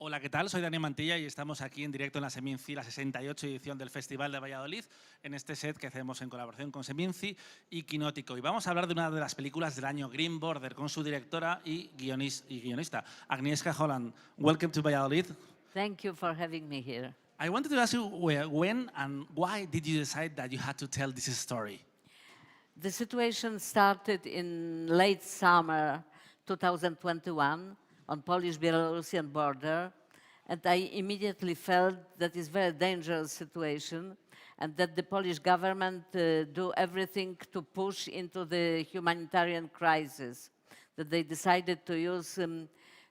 Hola, ¿qué tal? Soy Dani Mantilla y estamos aquí en directo en la Seminci, la 68 edición del Festival de Valladolid, en este set que hacemos en colaboración con Seminci y Kinótico. Y vamos a hablar de una de las películas del año, Green Border, con su directora y guionista, Agnieszka Holland. Welcome to Valladolid. Thank you for having me here. I wanted to ask you when and why did you decide that you had to tell this story? The situation started in late summer 2021 on Polish-Belarusian border, and I immediately felt that it's a very dangerous situation and that the Polish government do everything to push into the humanitarian crisis, that they decided to use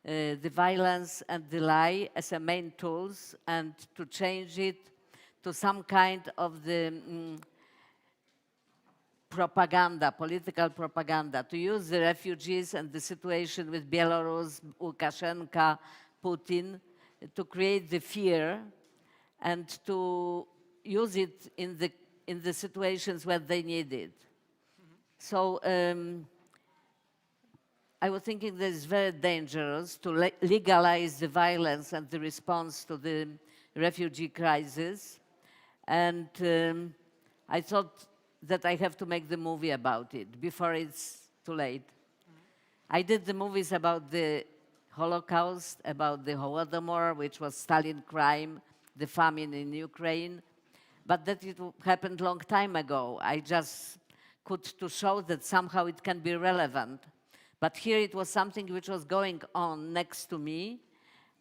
the violence and the lie as a main tools and to change it to some kind of the propaganda, political propaganda, to use the refugees and the situation with Belarus, Lukashenko, Putin, to create the fear and to use it in the situations where they need it. So I was thinking that it's very dangerous to legalize the violence and the response to the refugee crisis. And I thought that I have to make the movie about it before it's too late. I did the movies about the Holocaust, about the Holodomor, which was Stalin crime, the famine in Ukraine, but that it happened long time ago. I just could to show that somehow it can be relevant. But here it was something which was going on next to me,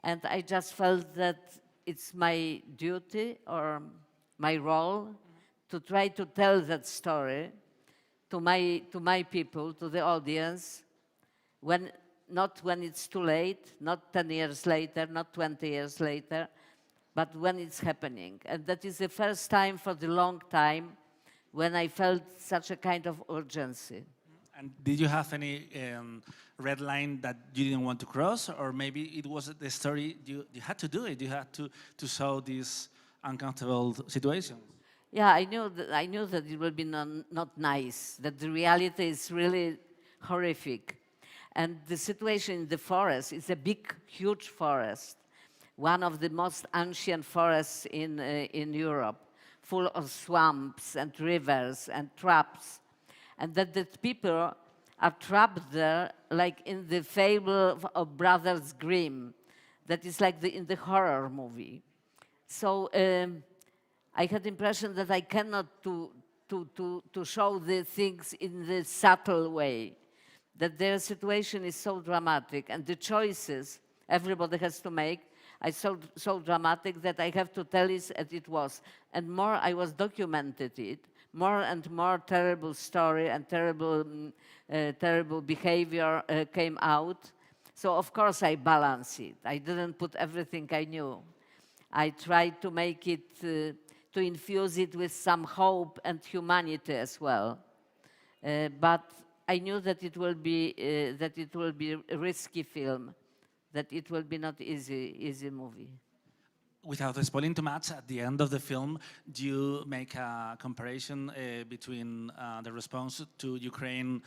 and I just felt that it's my duty or my role to try to tell that story to my people, to the audience, not when it's too late, not 10 years later, not 20 years later, but when it's happening. And that is the first time for the long time when I felt such a kind of urgency. And did you have any red line that you didn't want to cross, or maybe it was the story you had to do it? You had to show this uncomfortable situation. Yeah, I knew that it will be not nice, that the reality is really horrific. And the situation in the forest is a big, huge forest, one of the most ancient forests in Europe, full of swamps and rivers and traps. And that the people are trapped there like in the fable of Brothers Grimm, that is like in the horror movie. So I had the impression that I cannot to show the things in the subtle way, that their situation is so dramatic and the choices everybody has to make are so dramatic that I have to tell it as it was. And more I was documented it, more and more terrible story and terrible behavior came out. So of course I balance it. I didn't put everything I knew. I tried to make it to infuse it with some hope and humanity as well. But I knew that it will be a risky film, that it will be not easy movie. Without spoiling too much, at the end of the film, do you make a comparison between the response to Ukraine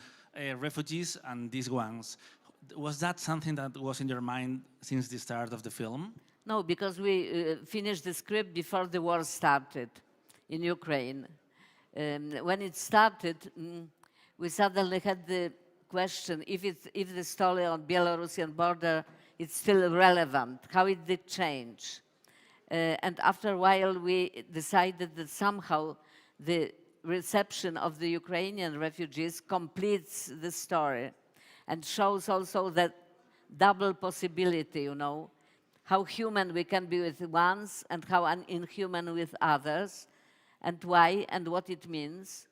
refugees and these ones? Was that something that was in your mind since the start of the film? No, because we finished the script before the war started in Ukraine. When it started, we suddenly had the question if the story on Belarusian border is still relevant, how it did change. And after a while, we decided that somehow the reception of the Ukrainian refugees completes the story and shows also that double possibility, you know, how human we can be with ones and how inhuman with others, and why and what it means.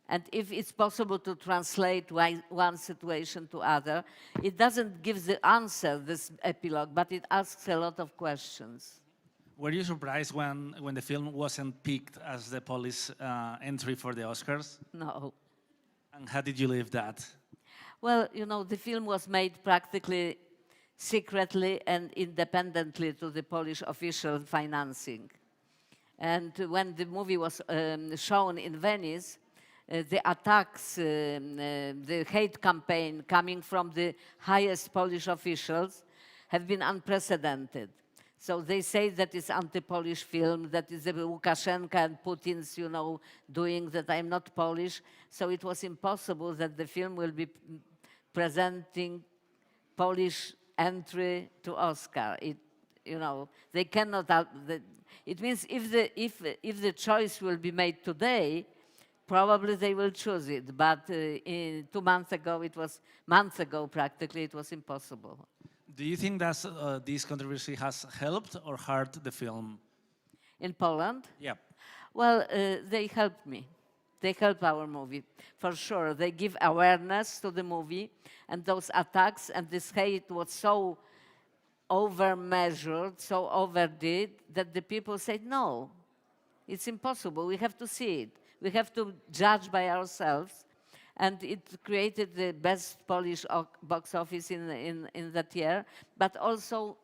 And if it's possible to translate one situation to other, it doesn't give the answer, this epilogue, but it asks a lot of questions. Were you surprised when the film wasn't picked as the Polish entry for the Oscars? No. And how did you live that? Well, you know, the film was made practically secretly and independently to the Polish official financing. And when the movie was shown in Venice, the attacks, the hate campaign coming from the highest Polish officials have been unprecedented. So they say that it's anti-Polish film, that is Lukashenko and Putin's, you know, doing that I'm not Polish. So it was impossible that the film will be presenting Polish entry to Oscar. You know, they cannot. It means if the choice will be made today, probably they will choose it. But 2 months ago, months ago practically, it was impossible. Do you think that this controversy has helped or hurt the film? In Poland? Yeah. Well, they helped me. They help our movie, for sure. They give awareness to the movie, and those attacks and this hate was so over-measured, so overdid, that the people said, no, it's impossible, we have to see it. We have to judge by ourselves. And it created the best Polish box office in that year. But also,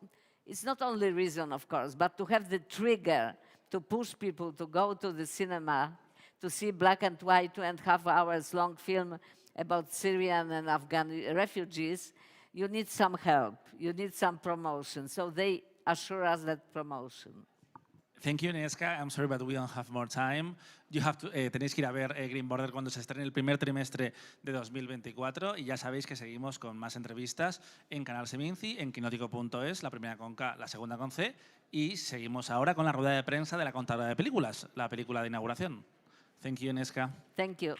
it's not only reason, of course, but to have the trigger to push people to go to the cinema, to see black and white 2.5 hours long film about Syrian and Afghan refugees, you need some help, you need some promotion. So they assure us that promotion. Thank you, Agnieszka. I'm sorry, but we don't have more time. Tenéis que ir a ver Green Border cuando se estrene el primer trimestre de 2024 y ya sabéis que seguimos con más entrevistas en canal Seminci, en kinótico.es, la primera con K, la segunda con C, y seguimos ahora con la rueda de prensa de la contadora de películas, la película de inauguración. Thank you, Agnieszka. Thank you.